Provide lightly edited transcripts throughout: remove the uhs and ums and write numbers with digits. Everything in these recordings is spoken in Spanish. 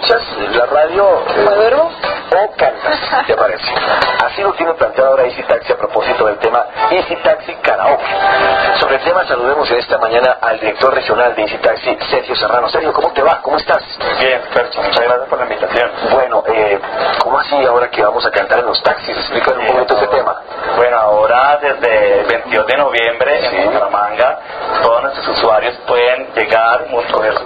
escuchas la radio o cantas, ¿te parece? Así lo tiene planteado ahora Easy Taxi a propósito del tema Easy Taxi Karaoke. Sobre el tema saludemos en esta mañana al director regional de Easy Taxi, Sergio Serrano. Sergio, ¿cómo te va? ¿Cómo estás? Bien, Percho, muchas gracias por la invitación. Bueno, ¿cómo así ahora que vamos a cantar en los taxis? Explícanos un poquito ese tema. Bueno, ahora desde el 22 de noviembre en Bucaramanga, todos nuestros usuarios pueden llegar,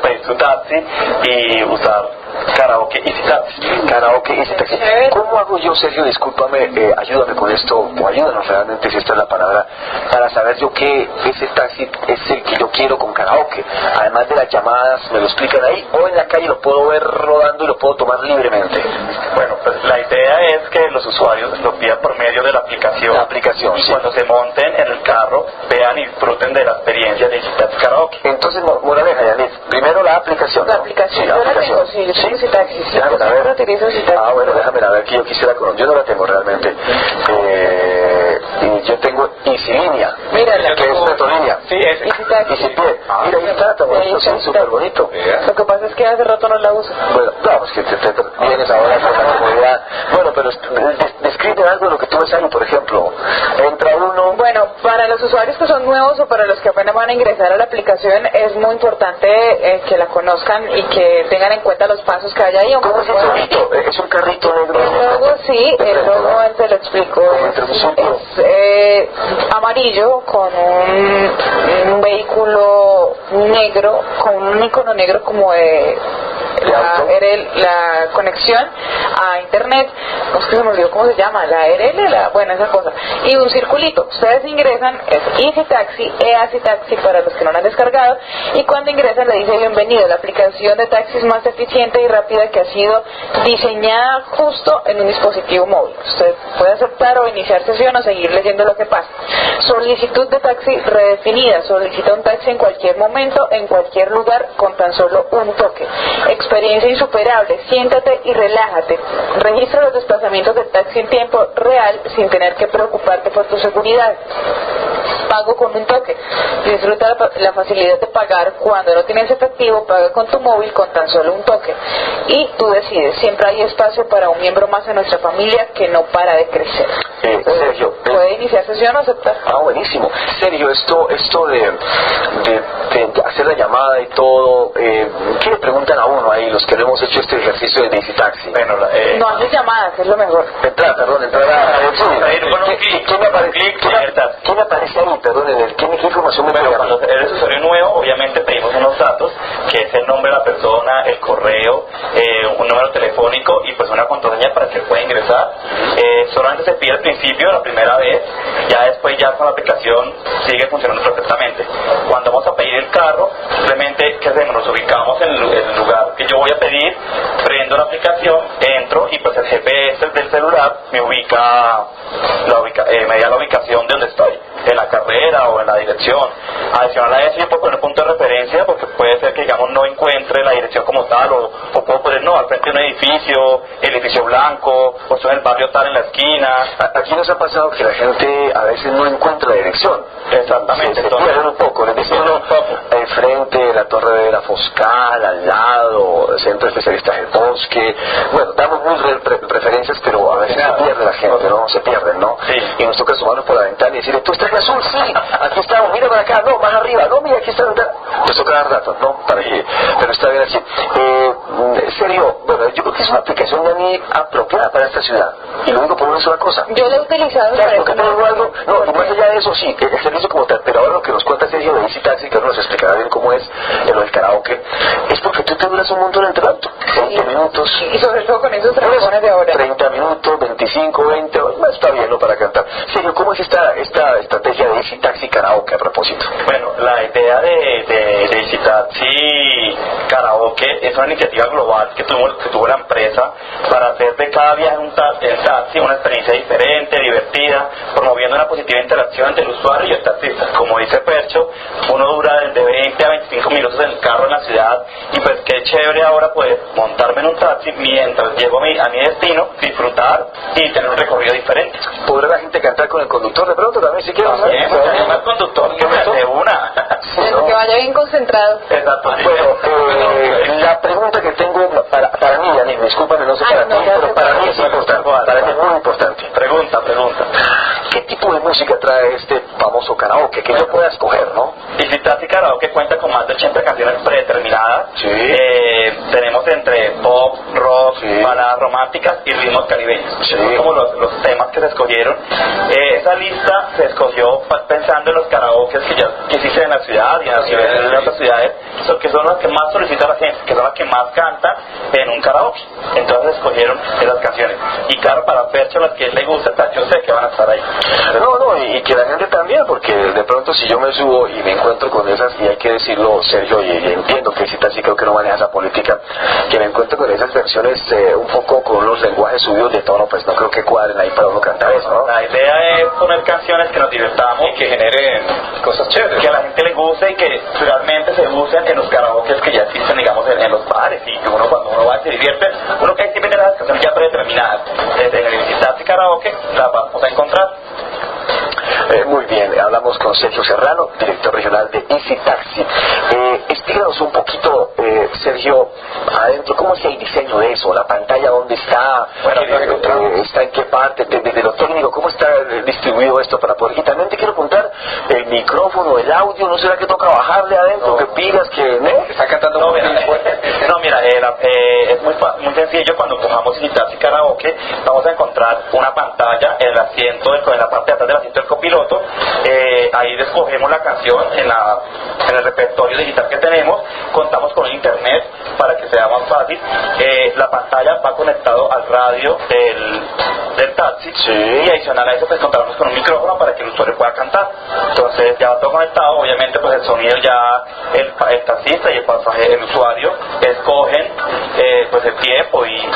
pedir su taxi y usar Karaoke Easy Taxi. Karaoke Easy Taxi. ¿Cómo hago yo, Sergio? Discúlpame, ayúdame con esto, o ayúdanos realmente, si esta es la palabra, para saber yo que ese taxi es el que yo quiero con karaoke. Además de las llamadas, ¿me lo explican ahí? O en la calle lo puedo ver rodando y lo puedo tomar libremente. Bueno, pues la idea es que los usuarios lo pidan por medio de la aplicación. La aplicación, y sí. Cuando se monten en el carro, vean y disfruten de la experiencia de Easy Taxi Karaoke. Entonces, moraleja, Yanis, primero la aplicación. La aplicación, sí, la aplicación. Sí, yo tengo Easy Taxi, sí, déjame ver. utilizo Easy Taxi. Bueno, déjame ver que yo quisiera conocer. Yo no la tengo realmente. Y yo tengo Easy Línea. Mira, que es Metrolínea. Sí, es Easy Taxi. Easy Pie. Mira, ahí está, tan bonito, sí, súper bonito. Lo que pasa es que hace rato no la uso. Bueno, no, pues que te vienes ahora con la comodidad. Bueno, pero describe algo de lo que tú ves ahí, por ejemplo. Entra uno. Bueno, para los usuarios que son nuevos o para los que apenas van a ingresar a la aplicación, es muy importante que la conozcan y que tengan en cuenta los pasos que hay ahí. ¿Cómo es ese bonito? Es un carrito negro. El logo, sí, el logo, te lo explico. Es amarillo con un vehículo negro, con un icono negro como de la conexión a internet, no sé, se me olvidó cómo se llama, la ARL, bueno, esa cosa, y un circulito. Ustedes ingresan, es Easy Taxi, Easy Taxi para los que no lo han descargado, y cuando ingresan le dice bienvenido, la aplicación de taxis más eficiente y rápida que ha sido diseñada justo en un dispositivo móvil. Usted puede aceptar o iniciar sesión o seguir leyendo lo que pasa. Solicitud de taxi redefinida, solicita un taxi en cualquier momento, en cualquier lugar, con tan solo un toque. Experiencia insuperable, siéntate y relájate. Registra los desplazamientos del taxi en tiempo real sin tener que preocuparte por tu seguridad. Pago con un toque. Disfruta la facilidad de pagar cuando no tienes efectivo, paga con tu móvil con tan solo un toque. Y tú decides, siempre hay espacio para un miembro más en nuestra familia que no para de crecer. Sergio, puede iniciar sesión o aceptar. Buenísimo. Sergio, esto de hacer la llamada y todo, ¿qué le preguntan a uno ahí, los que no hemos hecho este ejercicio de Easy Taxi? Bueno, no haces llamadas, es lo mejor. Entrar ¿Quién me aparece ahí? Perdón, ¿qué información me Bueno, cuando eres usuario nuevo, obviamente pedimos unos datos, que es el nombre de la persona, el correo, un número telefónico y pues una contraseña para que pueda ingresar. Solamente se pide al principio, la primera vez, ya después ya con la aplicación sigue funcionando perfectamente. Cuando vamos a pedir el carro, simplemente, ¿qué hacemos? Nos ubicamos en el lugar que yo voy a pedir, prendo la aplicación, entro y pues el GPS del celular me me da la ubicación de donde estoy, en la carrera o en la dirección. Adicional a eso, yo puedo poner punto de referencia porque puede ser que, digamos, no encuentre la dirección como tal, o puedo poner, no, al frente de un edificio, el edificio blanco, o estoy en el barrio tal en la esquina. Aquí nos ha pasado que la gente a veces no encuentra la dirección. Exactamente. Se pierden un poco, les dicen enfrente, la torre de la Foscal, al lado, el centro de especialistas del bosque. Bueno, damos muy preferencias, pero a veces se pierde la gente, ¿no? Se pierden, ¿no? Sí. Y nos toca asomarnos por la ventana y decirle, tú estás en azul, sí, aquí estamos, mira para acá, no, más arriba, no, mira, aquí está la ventana. Nos toca dar datos, ¿no? Pero está bien así. Sergio, bueno, yo creo que es una aplicación de mí apropiada para esta ciudad. Y lo digo por una sola cosa. Yo la he utilizado. Claro, porque tengo algo, no, y más allá de eso, sí, el servicio como tal, pero ahora lo que nos cuenta Sergio de Easy Taxi, que nos explicará bien cómo es lo del karaoke, es porque tú te duras un montón entre el auto, 20 minutos. Y sobre todo con esos trancones de ahora. 30 minutos, 25, 20, está bien, ¿no? Para cantar. Sergio, ¿cómo es esta estrategia de Easy Taxi Karaoke a propósito? Bueno, la idea de Easy Taxi Karaoke es una iniciativa global que tuvo la empresa para hacer de cada viaje en taxi una experiencia diferente, divertida, promoviendo una positiva interacción entre el usuario y el taxista. Como dice Percho, uno dura de 20 a 25 minutos en el carro en la ciudad, y pues qué chévere ahora poder montarme en un taxi mientras llego a mi destino, disfrutar y tener un recorrido diferente. ¿Podrá la gente cantar con el conductor de pronto también si quieren? También, el conductor que me hace una. Que vaya bien concentrado. Exacto. Bueno, la pregunta que tengo para mí, Dani, discúlpame, no sé para ti, pero para mí es importante, para mí es muy importante. Pregunta. ¿Qué tipo de música trae este famoso karaoke que yo pueda escoger, no? Easy Taxi Karaoke cuenta con más de 80 canciones predeterminadas. Sí. Tenemos entre pop, rock, Sí. baladas románticas y ritmos caribeños. Sí. Esos son como los temas que se escogieron. Esa lista se escogió pensando en los karaokes que ya existen en la ciudad y en otras ciudades, que son las que más solicita la gente, que son las que más canta en un karaoke. Entonces escogieron esas canciones. Y claro, para Fercho, las que le gustan, yo sé que van a estar ahí. No, y que la gente también, porque de pronto si yo me subo y me encuentro con esas, y hay que decirlo, Sergio, y entiendo que si sí creo que no maneja esa política, que me encuentro con esas versiones un poco con los lenguajes subidos de tono, pues no creo que cuadren ahí para uno cantar eso, ¿no? La idea es poner canciones que nos divertamos y que generen cosas chéveres, que a la gente le guste y que realmente se usen en los karaokes que ya existen, digamos, en los bares, y que uno cuando uno va se divierte, uno que hay que tener las canciones ya predeterminadas. En el Easy Taxi Karaoke las vamos a encontrar. Muy bien, hablamos con Sergio Serrano, director regional de Easy Taxi. Explícanos un poquito, Sergio, adentro, ¿cómo es el diseño de eso? ¿La pantalla dónde está? ¿Está en qué parte? Desde lo técnico, ¿cómo está distribuido esto para poder? Y también te quiero preguntar, el micrófono, el audio, ¿no será que toca bajarle adentro? ¿Qué pilas? ¿Que está cantando no, mira, es muy sencillo. Cuando cojamos Easy Taxi Karaoke, vamos a encontrar una pantalla en el asiento, en la parte de atrás del asiento del copiloto. Ahí escogemos la canción en el repertorio digital que tenemos. Contamos con internet para que sea más fácil. La pantalla va conectado al radio del taxi, sí. Y adicional a eso pues contamos con un micrófono para que el usuario pueda cantar. Entonces ya va todo conectado. Obviamente pues el sonido ya el taxista y el pasajero, el usuario escogen pues el tiempo y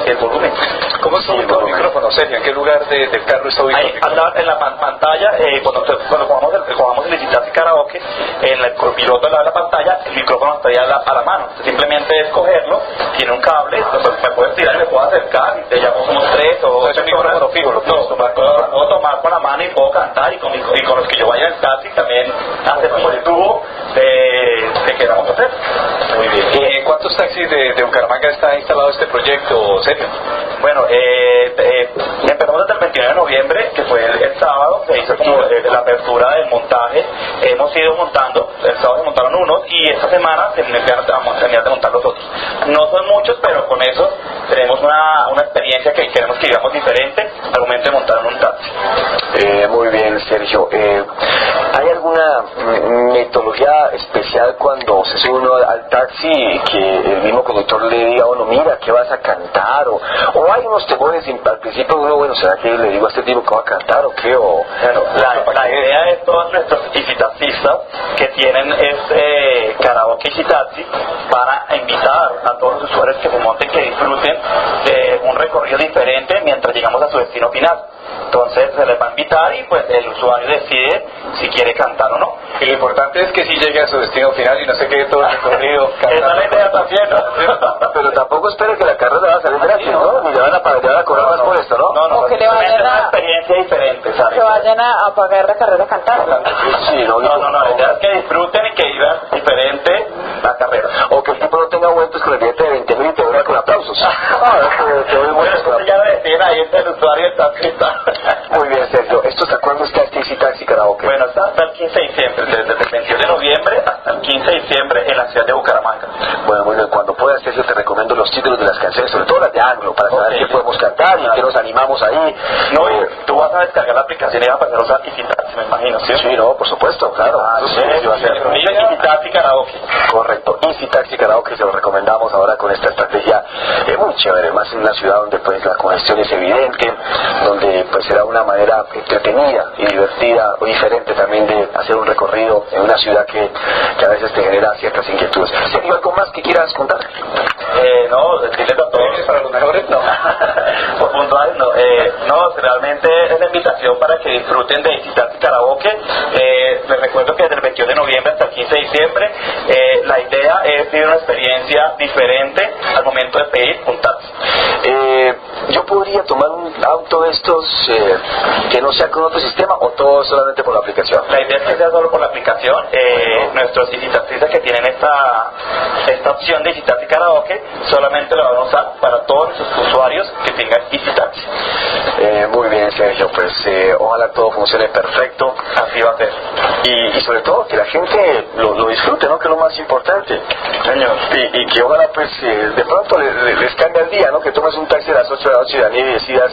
el volumen. ¿Cómo está ubicado el micrófono, Sergio? ¿En qué lugar del carro está ubicado? Ahí, en la pantalla, cuando jugamos el Easy Taxi Karaoke, en el copiloto al lado de la pantalla, el micrófono estaría a la mano. Simplemente es cogerlo, tiene un cable, entonces me puedes tirar y me puedo acercar, y te llamo somos 3 o 8 micrófono fijo, lo puedo tomar puedo tomar con la mano y puedo cantar, y con los que yo vaya en el taxi también hacer como el tubo de que vamos a hacer. Muy bien. ¿Y en cuántos taxis de Bucaramanga está instalado este proyecto, Sergio? Bueno, empezamos desde el 29 de noviembre, que fue el sábado, se hizo como la apertura del montaje. Hemos ido montando, el sábado se montaron unos y esta semana se terminan de montar los otros. No son muchos, pero con eso tenemos una experiencia que queremos que vivamos diferente al momento de montar en un taxi. Muy bien, Sergio. ¿Hay alguna metodología especial cuando se sube uno al taxi que el mismo conductor le diga a uno, mira, ¿qué vas a cantar? O hay unos temores al principio uno, bueno, ¿será que le digo a este tipo que va a cantar o qué? La idea de todos nuestros Easy Taxistas que tienen este karaoke Easy Taxi para invitar a todos los usuarios que se monten, que disfruten de un recorrido diferente mientras llegamos a su destino final. Entonces se les va a invitar y pues el usuario decide si quiere cantar o no. Y lo importante es que sí llegue a su destino final y no se quede todo el recorrido cantando. Esa es la idea también, ¿no? Pero tampoco espere que la carrera va a salir gratis, ¿no? Ni le van a cobrar más por esto, ¿no? No, que le vayan una experiencia diferente, ¿sabes? Que vayan a pagar la carrera cantando. Sí, No, la idea es que disfruten y que vivan diferente la carrera. O que el tipo no tenga vueltos con el billete de 20.000 y te vea con aplausos. Te doy vueltos con Eso ya lo deciden ahí entre el usuario y el taxista. Muy bien, Sergio. ¿Esto hasta cuándo está este Easy Taxi Karaoke? Bueno, está hasta el 15 de diciembre, desde el 21 de noviembre hasta el 15 de diciembre en la ciudad de Bucaramanga. Bueno, muy bien. Cuando puedas, Sergio, te recomiendo los títulos de las canciones, sobre todo las de anglo, para saber qué podemos cantar y qué nos animamos ahí. No, tú vas a descargar la aplicación y vas a pasar a usar Easy Taxi, me imagino, ¿sí? Sí, no, por supuesto, claro. Sí, va a ser. Easy Taxi Karaoke. Correcto. Easy Taxi Karaoke se lo recomendamos ahora con esta estrategia muy chévere, más en una ciudad donde pues la congestión es evidente, donde pues será una manera entretenida y divertida o diferente también de hacer un recorrido en una ciudad que a veces te genera ciertas inquietudes. ¿Sergio, algo más que quieras contar? No, decirles a todos para los mejores, no. Por puntuales, no. No, realmente es la invitación para que disfruten de Easy Taxi Karaoke. Les recuerdo que desde el 21 de noviembre hasta el 15 de diciembre la idea es vivir una experiencia diferente al momento de pedir un taxi. ¿yo podría tomar un auto de estos que no sea con otro sistema o todo solamente por la aplicación? La idea es que sea solo por la aplicación. Nuestros visitaxistas que tienen esta opción de Easy Taxi Karaoke solamente lo van a usar para todos nuestros usuarios que tengan Easy Taxi. Muy bien, Sergio, pues ojalá todo funcione perfecto. Así va a ser. Y sobre todo que la gente lo disfrute, ¿no? Que es lo más importante. Señor. Y que ojalá pues de pronto les cambie el día, ¿no? Que tomes un taxi a las 8 de la noche, Daniel, y decidas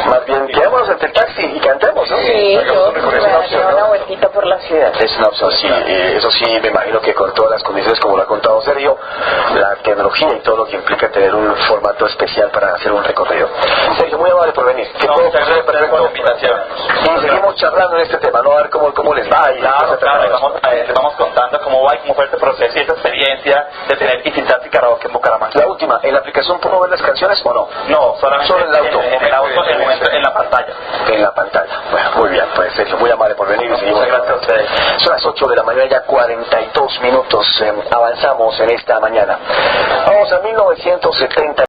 más bien quedémonos ante el taxi y cantemos, ¿no? Sí, yo me daría una ¿no? vueltita por la ciudad. Es una opción, sí. Eso sí, me imagino que con todas las condiciones, como lo ha contado Sergio, la tecnología y todo lo que implica tener un formato especial para hacer un recorrido. Sergio, muy amable por venir. No, muchas gracias por la invitación. Y seguimos charlando en este tema, ¿no? A ver cómo les va. Y les vamos contando cómo va y cómo fue este proceso y esta experiencia de tener Easy Taxi Karaoke en Bucaramanga. La última, ¿en la aplicación puedo ver las canciones o no? No, solamente solo en el auto. En la pantalla. En la pantalla. Bueno, muy bien, pues Sergio, muy amable por venir y seguimos. Muchas gracias a ustedes. Son las 8 de la mañana, ya 42 minutos. Avanzamos en esta mañana. Vamos a 1970.